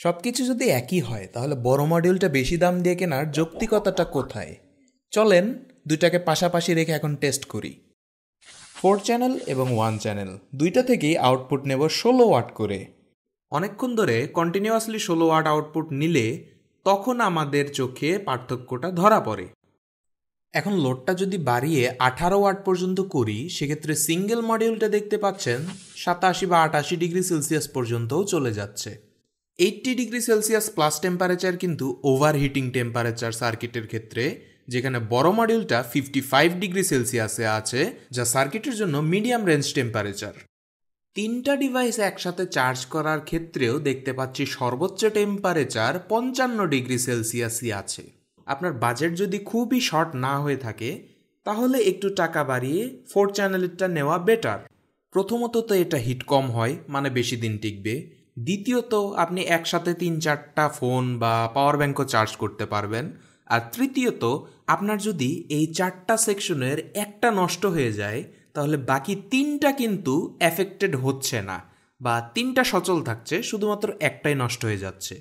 সবকিছু যদি একই হয় তাহলে বড় মডিউলটা বেশি দাম দিয়ে কেনার যৌক্তিকতাটা কোথায়? চলেন দুইটাকে পাশাপাশি রেখে এখন টেস্ট করি। 4 চ্যানেল এবং 1 চ্যানেল দুইটা থেকেই আউটপুট নেব 16 ওয়াট করে। অনেকক্ষণ ধরে কন্টিনিউয়াসলি 16 ওয়াট আউটপুট নিলে তখন আমাদের চোখে পার্থক্যটা ধরা পড়ে। এখন লোডটা যদি বাড়িয়ে 18 ওয়াট পর্যন্ত করি, সেক্ষেত্রে সিঙ্গেল মডিউলটা দেখতে পাচ্ছেন 87 বা 88 ডিগ্রি সেলসিয়াস পর্যন্তও চলে যাচ্ছে। 80 ডিগ্রি সেলসিয়াস প্লাস টেম্পারেচার কিন্তু ওভারহিটিং টেম্পারেচার সার্কিটের ক্ষেত্রে, যেখানে বড় মডিউলটা 55 ডিগ্রি সেলসিয়াসে আছে, যা সার্কিটের জন্য মিডিয়াম রেঞ্জ টেম্পারেচার। তিনটা ডিভাইস একসাথে চার্জ করার ক্ষেত্রেও দেখতে পাচ্ছি সর্বোচ্চ টেম্পারেচার 55 ডিগ্রি সেলসিয়াসই আছে। আপনার বাজেট যদি খুবই শর্ট না হয়ে থাকে তাহলে একটু টাকা বাড়িয়ে 4 চ্যানেলেরটা নেওয়া বেটার। প্রথমত তো এটা হিট কম হয়, মানে বেশি দিন টিকবে। দ্বিতীয়ত আপনি একসাথে 3-4টা ফোন বা পাওয়ার ব্যাঙ্কও চার্জ করতে পারবেন। আর তৃতীয়ত আপনার যদি এই 4টা সেকশনের একটা নষ্ট হয়ে যায় তাহলে বাকি 3টা কিন্তু এফেক্টেড হচ্ছে না, বা 3টা সচল থাকছে, শুধুমাত্র একটাই নষ্ট হয়ে যাচ্ছে।